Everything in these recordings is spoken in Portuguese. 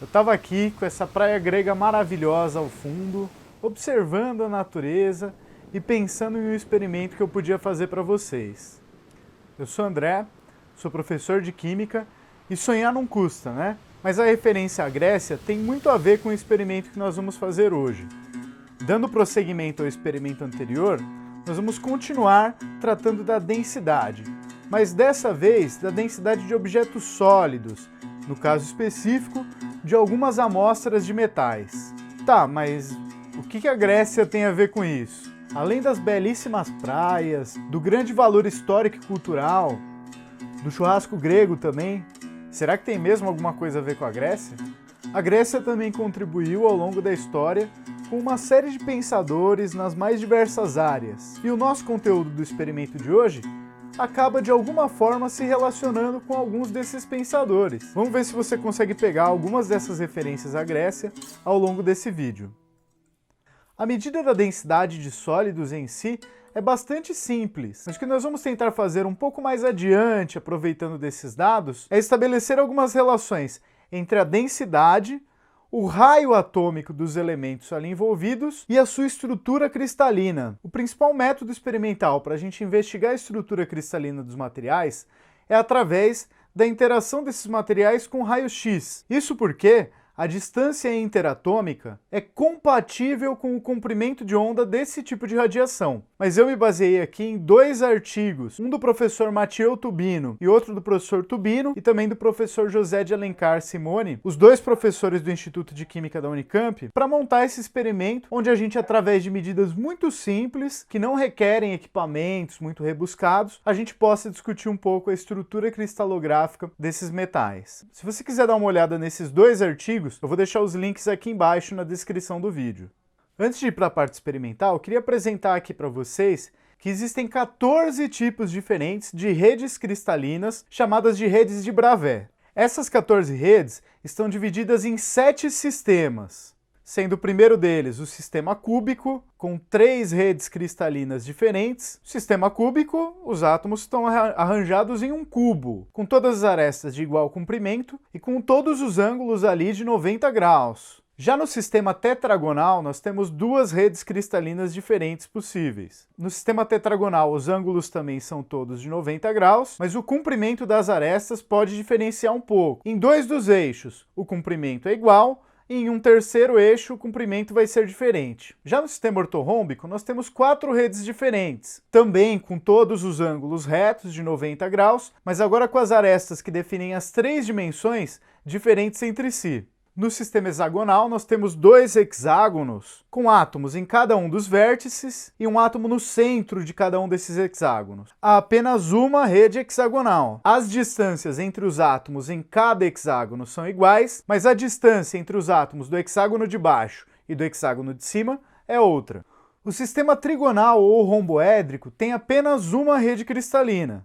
Eu estava aqui com essa praia grega maravilhosa ao fundo, observando a natureza e pensando em um experimento que eu podia fazer para vocês. Eu sou André, sou professor de Química e sonhar não custa, né? Mas a referência à Grécia tem muito a ver com o experimento que nós vamos fazer hoje. Dando prosseguimento ao experimento anterior, nós vamos continuar tratando da densidade, mas dessa vez da densidade de objetos sólidos, no caso específico, de algumas amostras de metais. Tá, mas o que a Grécia tem a ver com isso? Além das belíssimas praias, do grande valor histórico e cultural, do churrasco grego também, será que tem mesmo alguma coisa a ver com a Grécia? A Grécia também contribuiu ao longo da história com uma série de pensadores nas mais diversas áreas. E o nosso conteúdo do experimento de hoje acaba de alguma forma se relacionando com alguns desses pensadores. Vamos ver se você consegue pegar algumas dessas referências à Grécia ao longo desse vídeo. A medida da densidade de sólidos em si é bastante simples, mas o que nós vamos tentar fazer um pouco mais adiante, aproveitando desses dados, é estabelecer algumas relações entre a densidade, o raio atômico dos elementos ali envolvidos e a sua estrutura cristalina. O principal método experimental para a gente investigar a estrutura cristalina dos materiais é através da interação desses materiais com raio-x. Isso porque a distância interatômica é compatível com o comprimento de onda desse tipo de radiação. Mas eu me baseei aqui em dois artigos, um do professor Matteo Tubino e outro do professor Tubino e também do professor José de Alencar Simone, os dois professores do Instituto de Química da Unicamp, para montar esse experimento onde a gente, através de medidas muito simples, que não requerem equipamentos muito rebuscados, a gente possa discutir um pouco a estrutura cristalográfica desses metais. Se você quiser dar uma olhada nesses dois artigos, eu vou deixar os links aqui embaixo na descrição do vídeo. Antes de ir para a parte experimental, eu queria apresentar aqui para vocês que existem 14 tipos diferentes de redes cristalinas chamadas de redes de Bravais. Essas 14 redes estão divididas em 7 sistemas, sendo o primeiro deles o sistema cúbico, com 3 redes cristalinas diferentes. No sistema cúbico, os átomos estão arranjados em um cubo, com todas as arestas de igual comprimento e com todos os ângulos ali de 90 graus. Já no sistema tetragonal, nós temos 2 redes cristalinas diferentes possíveis. No sistema tetragonal, os ângulos também são todos de 90 graus, mas o comprimento das arestas pode diferenciar um pouco. Em 2 dos eixos, o comprimento é igual, e em um terceiro eixo, o comprimento vai ser diferente. Já no sistema ortorrômbico, nós temos 4 redes diferentes, também com todos os ângulos retos de 90 graus, mas agora com as arestas que definem as 3 dimensões diferentes entre si. No sistema hexagonal, nós temos 2 hexágonos, com átomos em cada um dos vértices e um átomo no centro de cada um desses hexágonos. Há apenas uma rede hexagonal. As distâncias entre os átomos em cada hexágono são iguais, mas a distância entre os átomos do hexágono de baixo e do hexágono de cima é outra. O sistema trigonal ou romboédrico tem apenas uma rede cristalina.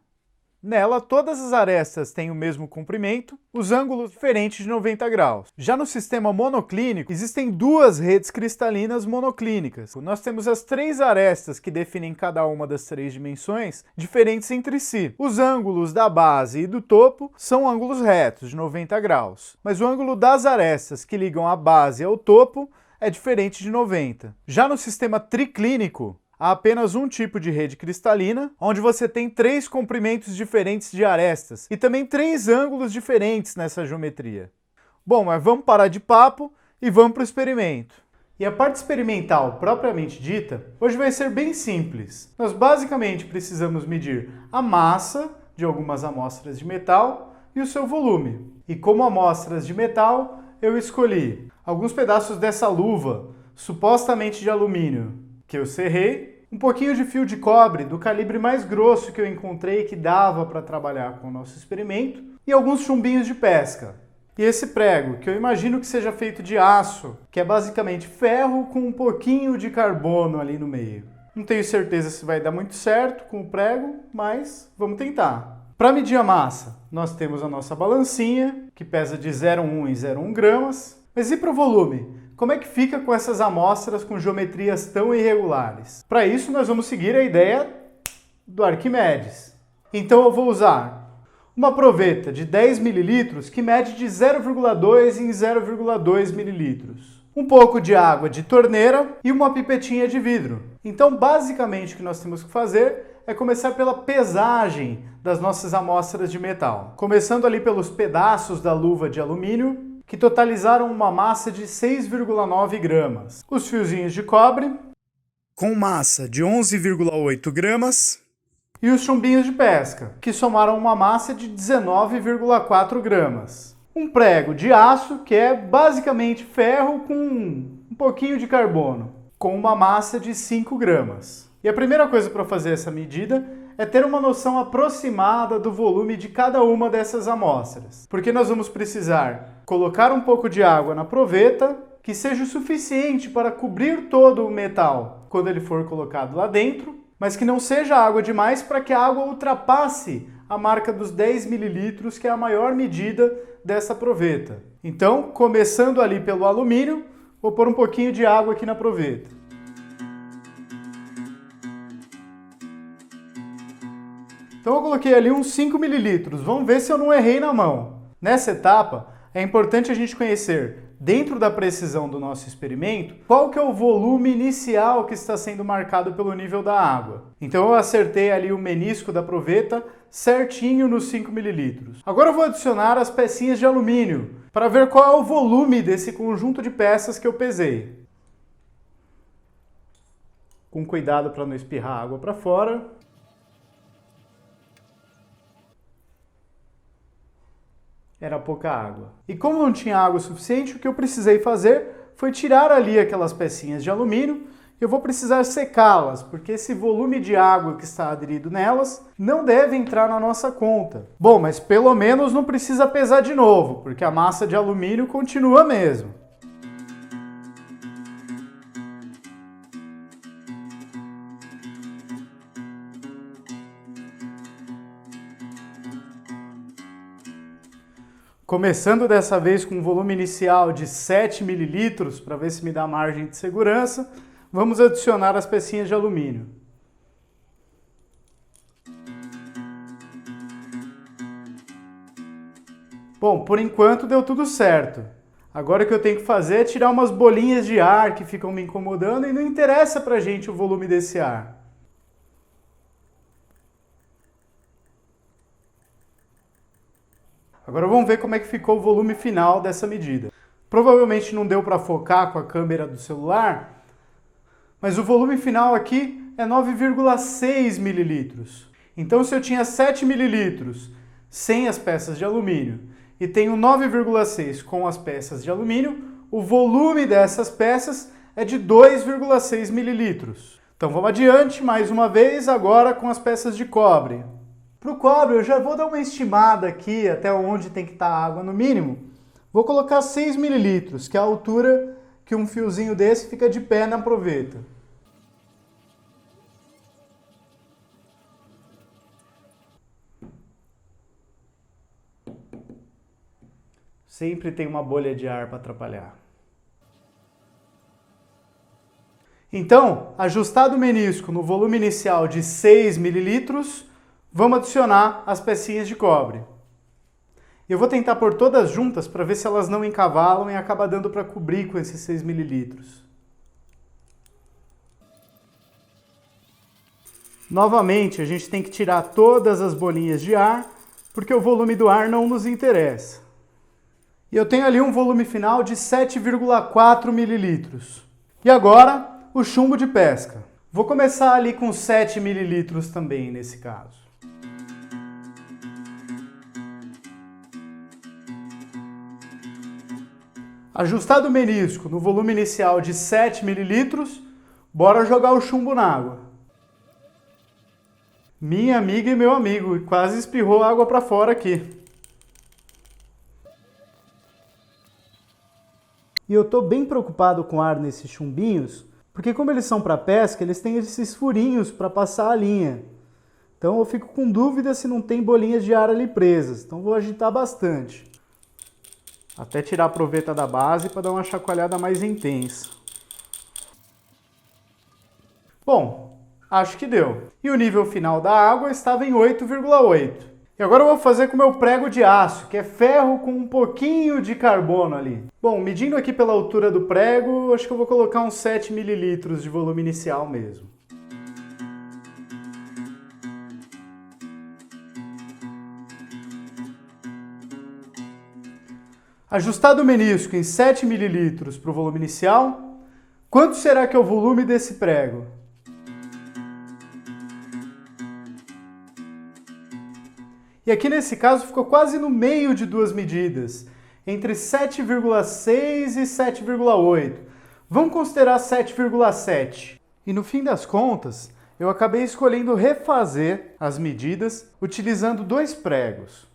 Nela, todas as arestas têm o mesmo comprimento, os ângulos diferentes de 90 graus. Já no sistema monoclínico, existem 2 redes cristalinas monoclínicas. Nós temos as 3 arestas que definem cada uma das 3 dimensões, diferentes entre si. Os ângulos da base e do topo são ângulos retos, de 90 graus. Mas o ângulo das arestas que ligam a base ao topo é diferente de 90. Já no sistema triclínico, há apenas um tipo de rede cristalina, onde você tem 3 comprimentos diferentes de arestas e também 3 ângulos diferentes nessa geometria. Bom, mas vamos parar de papo e vamos para o experimento. E a parte experimental propriamente dita, hoje vai ser bem simples. Nós basicamente precisamos medir a massa de algumas amostras de metal e o seu volume. E como amostras de metal, eu escolhi alguns pedaços dessa luva, supostamente de alumínio, que eu serrei, um pouquinho de fio de cobre do calibre mais grosso que eu encontrei que dava para trabalhar com o nosso experimento e alguns chumbinhos de pesca. E esse prego, que eu imagino que seja feito de aço, que é basicamente ferro com um pouquinho de carbono ali no meio. Não tenho certeza se vai dar muito certo com o prego, mas vamos tentar. Para medir a massa, nós temos a nossa balancinha, que pesa de 0,1 em 0,1 gramas. Mas e para o volume? Como é que fica com essas amostras com geometrias tão irregulares? Para isso, nós vamos seguir a ideia do Arquimedes. Então eu vou usar uma proveta de 10 ml que mede de 0,2 em 0,2 ml, um pouco de água de torneira e uma pipetinha de vidro. Então, basicamente, o que nós temos que fazer é começar pela pesagem das nossas amostras de metal. Começando ali pelos pedaços da luva de alumínio, que totalizaram uma massa de 6,9 gramas. Os fiozinhos de cobre, com massa de 11,8 gramas. E os chumbinhos de pesca, que somaram uma massa de 19,4 gramas. Um prego de aço, que é basicamente ferro com um pouquinho de carbono, com uma massa de 5 gramas. E a primeira coisa para fazer essa medida é ter uma noção aproximada do volume de cada uma dessas amostras, porque nós vamos precisar colocar um pouco de água na proveta, que seja o suficiente para cobrir todo o metal quando ele for colocado lá dentro, mas que não seja água demais para que a água ultrapasse a marca dos 10 ml, que é a maior medida dessa proveta. Então, começando ali pelo alumínio, vou pôr um pouquinho de água aqui na proveta. Então eu coloquei ali uns 5 ml, vamos ver se eu não errei na mão. Nessa etapa, é importante a gente conhecer, dentro da precisão do nosso experimento, qual que é o volume inicial que está sendo marcado pelo nível da água. Então eu acertei ali o menisco da proveta certinho nos 5 ml. Agora eu vou adicionar as pecinhas de alumínio, para ver qual é o volume desse conjunto de peças que eu pesei. Com cuidado para não espirrar água para fora. Era pouca água. E como não tinha água suficiente, o que eu precisei fazer foi tirar ali aquelas pecinhas de alumínio. Eu vou precisar secá-las, porque esse volume de água que está aderido nelas não deve entrar na nossa conta. Bom, mas pelo menos não precisa pesar de novo, porque a massa de alumínio continua mesmo. Começando dessa vez com um volume inicial de 7 ml, para ver se me dá margem de segurança, vamos adicionar as pecinhas de alumínio. Bom, por enquanto deu tudo certo. Agora o que eu tenho que fazer é tirar umas bolinhas de ar que ficam me incomodando e não interessa pra gente o volume desse ar. Agora vamos ver como é que ficou o volume final dessa medida. Provavelmente não deu para focar com a câmera do celular, mas o volume final aqui é 9,6 ml. Então se eu tinha 7 ml sem as peças de alumínio e tenho 9,6 com as peças de alumínio, o volume dessas peças é de 2,6 ml. Então vamos adiante mais uma vez agora com as peças de cobre. Para o cobre, eu já vou dar uma estimada aqui até onde tem que estar a água no mínimo. Vou colocar 6 ml, que é a altura que um fiozinho desse fica de pé na proveta. Sempre tem uma bolha de ar para atrapalhar. Então, ajustado o menisco no volume inicial de 6 ml, vamos adicionar as pecinhas de cobre. Eu vou tentar pôr todas juntas para ver se elas não encavalam e acaba dando para cobrir com esses 6 ml. Novamente, a gente tem que tirar todas as bolinhas de ar, porque o volume do ar não nos interessa. E eu tenho ali um volume final de 7,4 ml. E agora, o chumbo de pesca. Vou começar ali com 7 ml também nesse caso. Ajustado o menisco no volume inicial de 7 ml, bora jogar o chumbo na água. Minha amiga e meu amigo, quase espirrou água para fora aqui. E eu tô bem preocupado com o ar nesses chumbinhos, porque como eles são para pesca, eles têm esses furinhos para passar a linha. Então eu fico com dúvida se não tem bolinhas de ar ali presas, então vou agitar bastante. Até tirar a proveta da base para dar uma chacoalhada mais intensa. Bom, acho que deu. E o nível final da água estava em 8,8. E agora eu vou fazer com o meu prego de aço, que é ferro com um pouquinho de carbono ali. Bom, medindo aqui pela altura do prego, acho que eu vou colocar uns 7 mililitros de volume inicial mesmo. Ajustado o menisco em 7 mililitros para o volume inicial, quanto será que é o volume desse prego? E aqui nesse caso ficou quase no meio de duas medidas, entre 7,6 e 7,8. Vamos considerar 7,7. E no fim das contas, eu acabei escolhendo refazer as medidas utilizando dois pregos,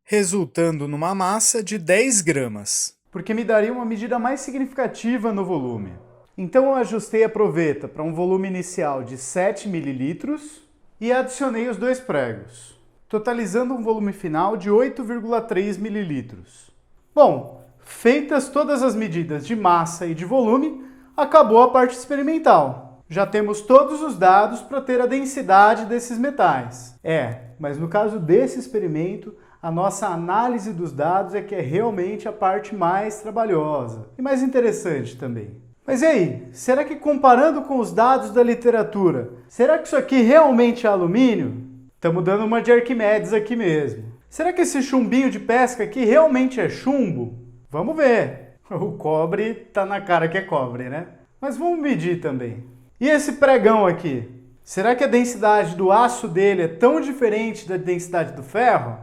resultando numa massa de 10 gramas, porque me daria uma medida mais significativa no volume. Então eu ajustei a proveta para um volume inicial de 7 mililitros e adicionei os dois pregos, totalizando um volume final de 8,3 mililitros. Bom, feitas todas as medidas de massa e de volume, acabou a parte experimental. Já temos todos os dados para ter a densidade desses metais. Mas no caso desse experimento, a nossa análise dos dados é que é realmente a parte mais trabalhosa e mais interessante também. Mas e aí, será que comparando com os dados da literatura, será que isso aqui realmente é alumínio? Estamos dando uma de Arquimedes aqui mesmo. Será que esse chumbinho de pesca aqui realmente é chumbo? Vamos ver. O cobre tá na cara que é cobre, né? Mas vamos medir também. E esse pregão aqui? Será que a densidade do aço dele é tão diferente da densidade do ferro?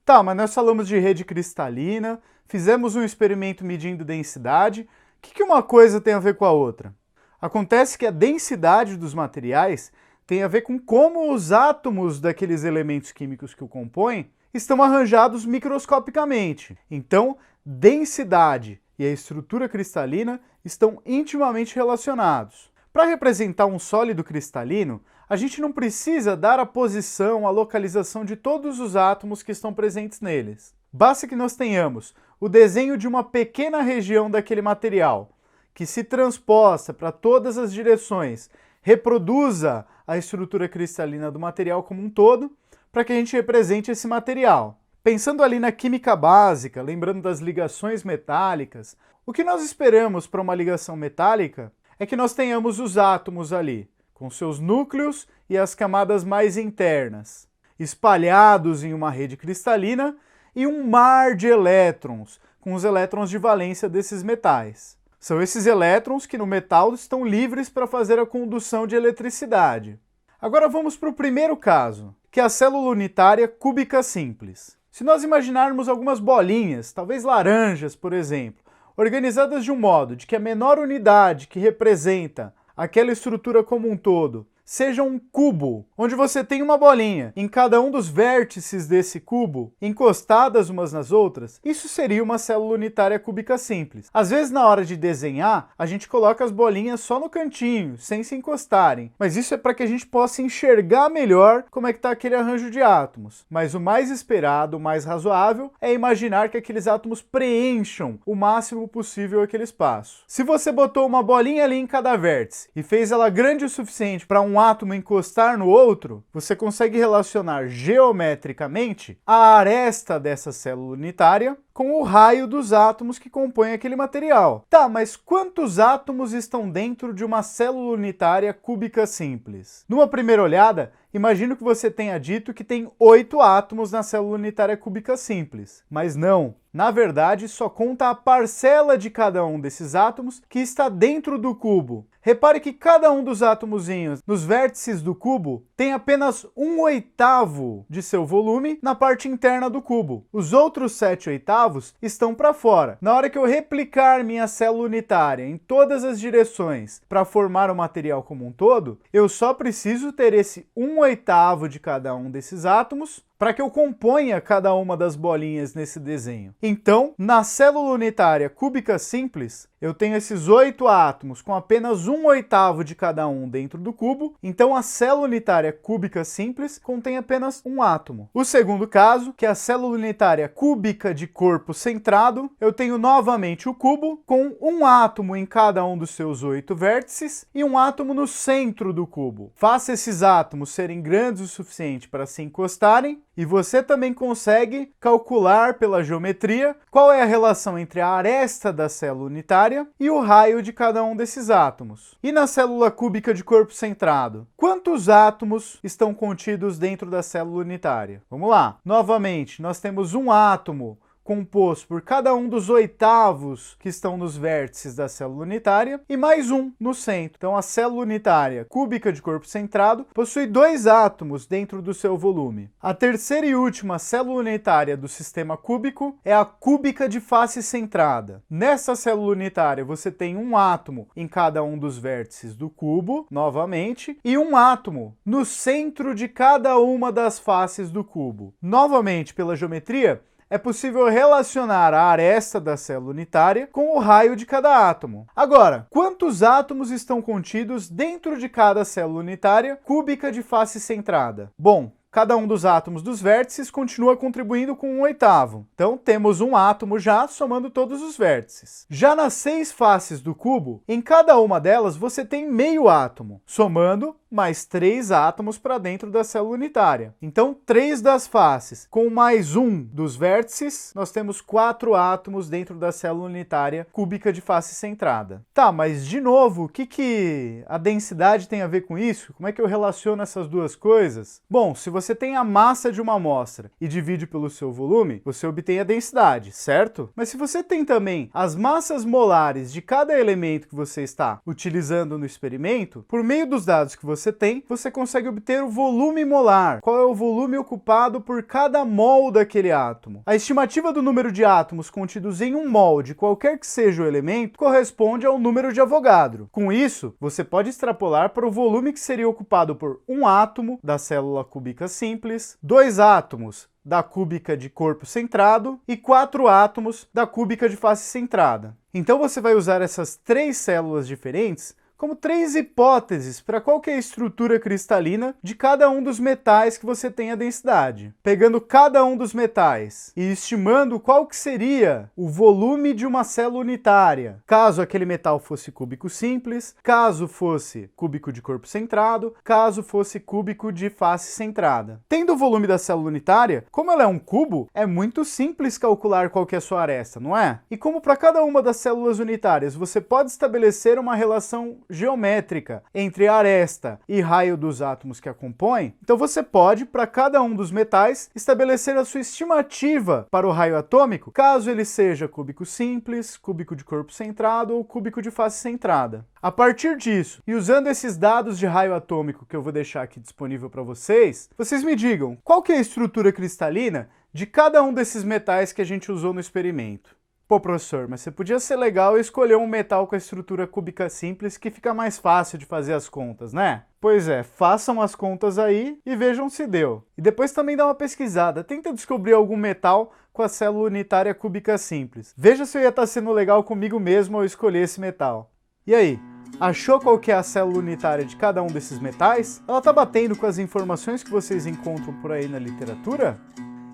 Tá, mas nós falamos de rede cristalina, fizemos um experimento medindo densidade. O que uma coisa tem a ver com a outra? Acontece que a densidade dos materiais tem a ver com como os átomos daqueles elementos químicos que o compõem estão arranjados microscopicamente. Então, densidade e a estrutura cristalina estão intimamente relacionados. Para representar um sólido cristalino, a gente não precisa dar a posição, a localização de todos os átomos que estão presentes neles. Basta que nós tenhamos o desenho de uma pequena região daquele material, que se transposta para todas as direções, reproduza a estrutura cristalina do material como um todo, para que a gente represente esse material. Pensando ali na química básica, lembrando das ligações metálicas, o que nós esperamos para uma ligação metálica é que nós tenhamos os átomos ali, com seus núcleos e as camadas mais internas, espalhados em uma rede cristalina e um mar de elétrons, com os elétrons de valência desses metais. São esses elétrons que no metal estão livres para fazer a condução de eletricidade. Agora vamos para o primeiro caso, que é a célula unitária cúbica simples. Se nós imaginarmos algumas bolinhas, talvez laranjas, por exemplo, organizadas de um modo de que a menor unidade que representa aquela estrutura como um todo seja um cubo, onde você tem uma bolinha em cada um dos vértices desse cubo, encostadas umas nas outras, isso seria uma célula unitária cúbica simples. Às vezes, na hora de desenhar, a gente coloca as bolinhas só no cantinho, sem se encostarem, mas isso é para que a gente possa enxergar melhor como é que está aquele arranjo de átomos. Mas o mais esperado, o mais razoável, é imaginar que aqueles átomos preencham o máximo possível aquele espaço. Se você botou uma bolinha ali em cada vértice e fez ela grande o suficiente para um átomo encostar no outro, você consegue relacionar geometricamente a aresta dessa célula unitária com o raio dos átomos que compõem aquele material. Tá, mas quantos átomos estão dentro de uma célula unitária cúbica simples? Numa primeira olhada, imagino que você tenha dito que tem 8 átomos na célula unitária cúbica simples. Mas não. Na verdade, só conta a parcela de cada um desses átomos que está dentro do cubo. Repare que cada um dos átomozinhos nos vértices do cubo tem apenas 1/8 de seu volume na parte interna do cubo. Os outros 7/8 estão para fora. Na hora que eu replicar minha célula unitária em todas as direções para formar o material como um todo, eu só preciso ter esse 1/8 de cada um desses átomos para que eu componha cada uma das bolinhas nesse desenho. Então, na célula unitária cúbica simples, eu tenho esses 8 átomos com apenas 1/8 de cada um dentro do cubo, então a célula unitária cúbica simples contém apenas um átomo. O segundo caso, que é a célula unitária cúbica de corpo centrado, eu tenho novamente o cubo com um átomo em cada um dos seus 8 vértices e um átomo no centro do cubo. Faça esses átomos serem grandes o suficiente para se encostarem E você também consegue calcular pela geometria qual é a relação entre a aresta da célula unitária e o raio de cada um desses átomos. E na célula cúbica de corpo centrado, quantos átomos estão contidos dentro da célula unitária? Vamos lá. Novamente, nós temos um átomo composto por cada um dos oitavos que estão nos vértices da célula unitária e mais um no centro. Então, a célula unitária cúbica de corpo centrado possui 2 átomos dentro do seu volume. A terceira e última célula unitária do sistema cúbico é a cúbica de face centrada. Nessa célula unitária, você tem um átomo em cada um dos vértices do cubo, novamente, e um átomo no centro de cada uma das faces do cubo. Novamente, pela geometria, é possível relacionar a aresta da célula unitária com o raio de cada átomo. Agora, quantos átomos estão contidos dentro de cada célula unitária cúbica de face centrada? Bom, cada um dos átomos dos vértices continua contribuindo com um oitavo. Então, temos um átomo já somando todos os vértices. Já nas 6 faces do cubo, em cada uma delas você tem meio átomo, somando mais 3 átomos para dentro da célula unitária. Então, 3 das faces com mais 1 dos vértices, nós temos 4 átomos dentro da célula unitária cúbica de face centrada. Tá, mas de novo, o que a densidade tem a ver com isso? Como é que eu relaciono essas duas coisas? Bom, se você tem a massa de uma amostra e divide pelo seu volume, você obtém a densidade, certo? Mas se você tem também as massas molares de cada elemento que você está utilizando no experimento, por meio dos dados que você tem, você consegue obter o volume molar. Qual é o volume ocupado por cada mol daquele átomo? A estimativa do número de átomos contidos em um mol de qualquer que seja o elemento corresponde ao número de Avogadro. Com isso, você pode extrapolar para o volume que seria ocupado por um átomo da célula cúbica simples, 2 átomos da cúbica de corpo centrado e 4 átomos da cúbica de face centrada. Então você vai usar essas 3 células diferentes como 3 hipóteses para qual que é a estrutura cristalina de cada um dos metais que você tem a densidade. Pegando cada um dos metais e estimando qual que seria o volume de uma célula unitária, caso aquele metal fosse cúbico simples, caso fosse cúbico de corpo centrado, caso fosse cúbico de face centrada. Tendo o volume da célula unitária, como ela é um cubo, é muito simples calcular qual que é a sua aresta, não é? E como para cada uma das células unitárias você pode estabelecer uma relação geométrica entre a aresta e raio dos átomos que a compõem, então você pode, para cada um dos metais, estabelecer a sua estimativa para o raio atômico, caso ele seja cúbico simples, cúbico de corpo centrado ou cúbico de face centrada. A partir disso, e usando esses dados de raio atômico que eu vou deixar aqui disponível para vocês, vocês me digam qual que é a estrutura cristalina de cada um desses metais que a gente usou no experimento. Pô, professor, mas você podia ser legal e escolher um metal com a estrutura cúbica simples que fica mais fácil de fazer as contas, né? Pois é, façam as contas aí e vejam se deu. E depois também dá uma pesquisada, tenta descobrir algum metal com a célula unitária cúbica simples. Veja se eu ia estar sendo legal comigo mesmo ao escolher esse metal. E aí, achou qual que é a célula unitária de cada um desses metais? Ela tá batendo com as informações que vocês encontram por aí na literatura?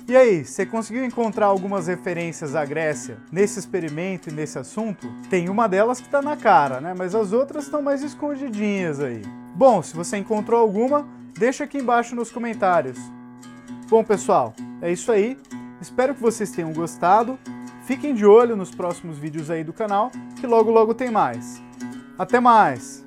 E aí, você conseguiu encontrar algumas referências à Grécia nesse experimento e nesse assunto? Tem uma delas que tá na cara, né? Mas as outras estão mais escondidinhas aí. Bom, se você encontrou alguma, deixa aqui embaixo nos comentários. Bom, pessoal, é isso aí. Espero que vocês tenham gostado. Fiquem de olho nos próximos vídeos aí do canal, que logo logo tem mais. Até mais!